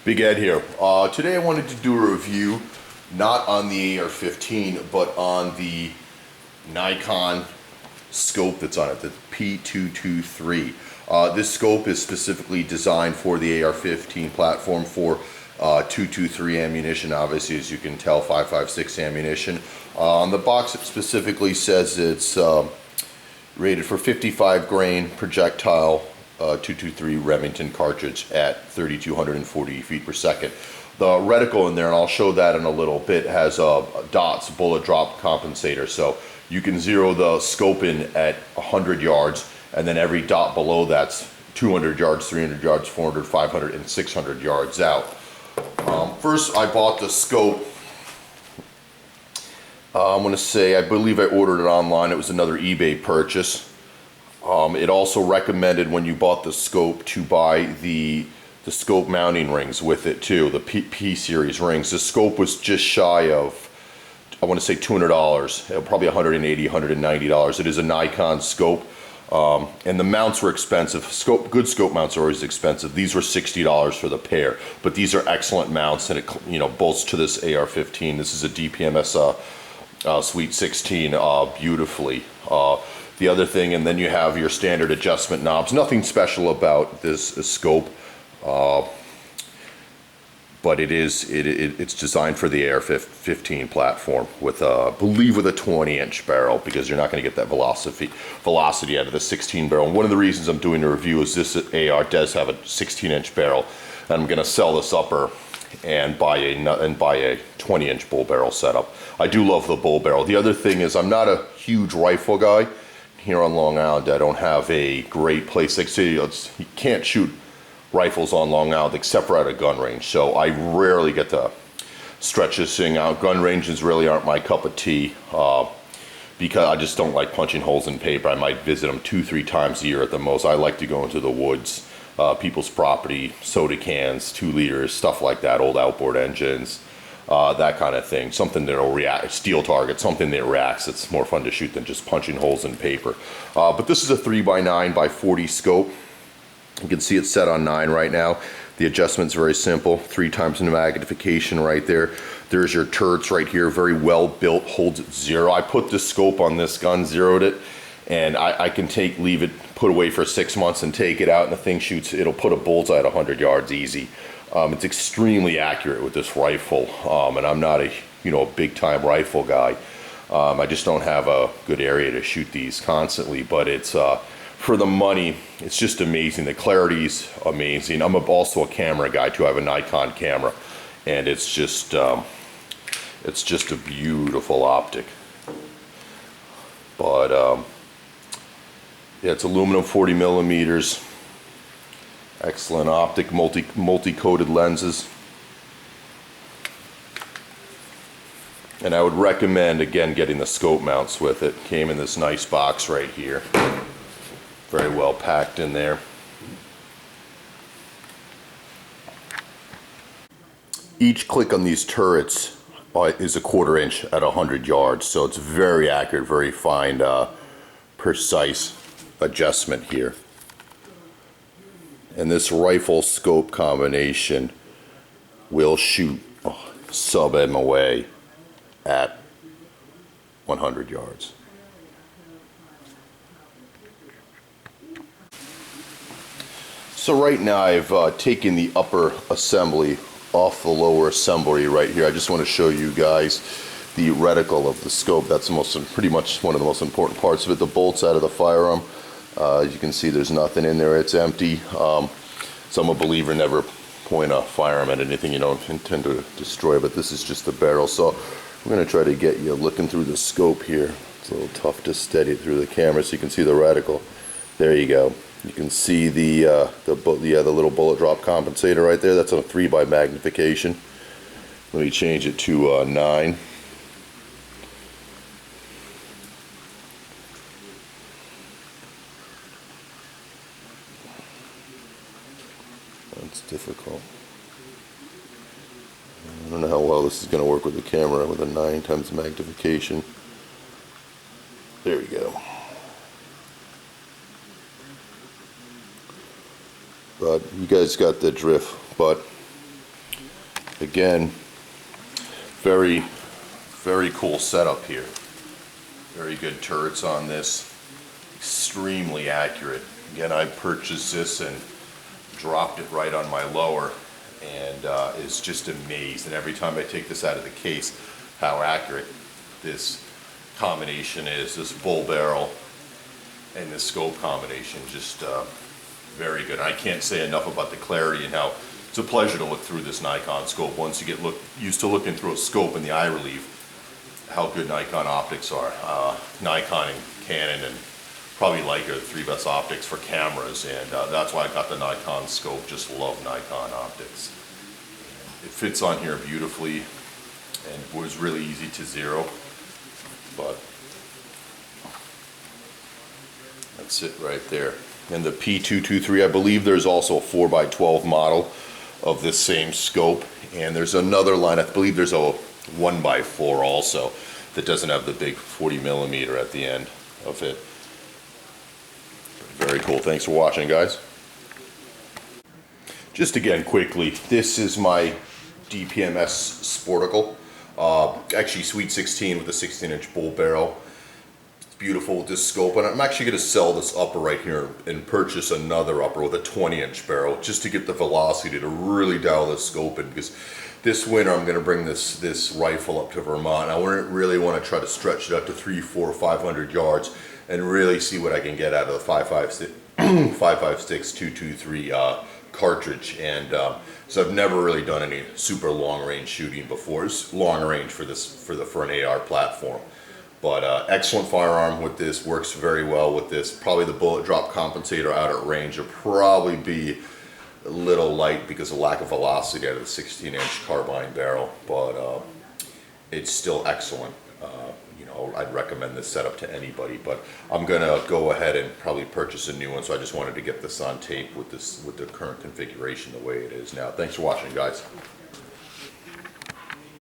Big Ed here. Today I wanted to do a review, not on the AR-15, but on the Nikon scope that's on it, the P-223. This scope is specifically designed for the AR-15 platform for 223 ammunition, obviously, as you can tell, 5.56 ammunition. On the box it specifically says it's rated for 55 grain projectile 223 Remington cartridge at 3,240 feet per second. The reticle in there, and I'll show that in a little bit, has dots, bullet drop compensator, so you can zero the scope in at 100 yards, and then every dot below that's 200 yards, 300 yards, 400, 500, and 600 yards out. First, I bought the scope. I'm going to say, I believe I ordered it online. It was another eBay purchase. It also recommended when you bought the scope to buy the scope mounting rings with it too, the P series rings. The scope was just shy of, I want to say $200, probably $180, $190. It is a Nikon scope, and the mounts were expensive. Good scope mounts are always expensive. These were $60 for the pair, but these are excellent mounts, and it bolts to this AR-15. This is a DPMS Sweet 16 beautifully. The other thing, and then you have your standard adjustment knobs. Nothing special about this scope, but it's designed for the AR-15 platform with I believe with a 20-inch barrel, because you're not going to get that velocity out of the 16 barrel. And one of the reasons I'm doing a review is this AR does have a 16-inch barrel, and I'm going to sell this upper and buy a 20-inch bull barrel setup. I do love the bull barrel. The other thing is, I'm not a huge rifle guy. Here on Long Island, I don't have a great place. Like, say, you can't shoot rifles on Long Island except for at a gun range, so I rarely get to stretch this thing out. Gun ranges really aren't my cup of tea, because I just don't like punching holes in paper. I might visit them 2-3 times a year at the most. I like to go into the woods, people's property, soda cans, 2 liters, stuff like that, old outboard engines, that kind of thing. Something that'll react, steel target, something that reacts. It's more fun to shoot than just punching holes in paper. But this is a 3x9x40 scope. You can see it's set on 9 right now. The adjustment's very simple. 3 times the magnification right there. There's your turrets right here, very well built, holds at 0. I put this scope on this gun, zeroed it, and I can leave it put away for 6 months and take it out, and the thing shoots, it'll put a bullseye at 100 yards easy. It's extremely accurate with this rifle, and I'm not a big time rifle guy. I just don't have a good area to shoot these constantly, but it's for the money, it's just amazing. The clarity's amazing. I'm also a camera guy too. I have a Nikon camera, and it's just a beautiful optic. But yeah, it's aluminum 40 millimeters. Excellent optic, multi-coated lenses. And I would recommend, again, getting the scope mounts with it. Came in this nice box right here. Very well packed in there. Each click on these turrets is a 1/4 inch at 100 yards, so it's very accurate, very fine, precise adjustment here. And this rifle scope combination will shoot sub MOA at 100 yards. So right now I've taken the upper assembly off the lower assembly right here. I just want to show you guys the reticle of the scope. That's pretty much one of the most important parts of it. The bolts out of the firearm. As you can see, there's nothing in there. It's empty. So I'm a believer, never point a firearm at anything you don't intend to destroy, but this is just the barrel. So I'm going to try to get you looking through the scope here. It's a little tough to steady it through the camera so you can see the reticle. There you go. You can see the little bullet drop compensator right there. That's on a 3x magnification. Let me change it to 9. That's difficult. I don't know how well this is going to work with the camera with a 9 times magnification. There we go. But you guys got the drift. But Again, very, very cool setup here. Very good turrets on this. Extremely accurate. Again, I purchased this and dropped it right on my lower, and is just amazed. And every time I take this out of the case, how accurate this combination is. This bull barrel and this scope combination, just very good. I can't say enough about the clarity and how it's a pleasure to look through this Nikon scope. Once you get used to looking through a scope and the eye relief, how good Nikon optics are. Nikon and Canon and probably Leica are the three best optics for cameras, and that's why I got the Nikon scope. Just love Nikon optics. It fits on here beautifully and was really easy to zero, but that's it right there. And the P-223, I believe there's also a 4x12 model of this same scope, and there's another line, I believe there's a 1x4 also that doesn't have the big 40mm at the end of it. Very cool. Thanks for watching, guys. Just again quickly, this is my DPMS Sporticle, actually Sweet 16 with a 16-inch bull barrel. Beautiful with this scope, and I'm actually going to sell this upper right here and purchase another upper with a 20-inch barrel just to get the velocity to really dial the scope in, because this winter I'm going to bring this rifle up to Vermont. I really want to try to stretch it up to 300, 400, 500 yards and really see what I can get out of the 5.56 223 cartridge. And so I've never really done any super long range shooting before. It's long range for an AR platform. But excellent firearm with this, works very well with this. Probably the bullet drop compensator out at range will probably be a little light because of lack of velocity out of the 16-inch carbine barrel, but it's still excellent. You know, I'd recommend this setup to anybody, but I'm gonna go ahead and probably purchase a new one, so I just wanted to get this on tape with the current configuration the way it is now. Thanks for watching, guys.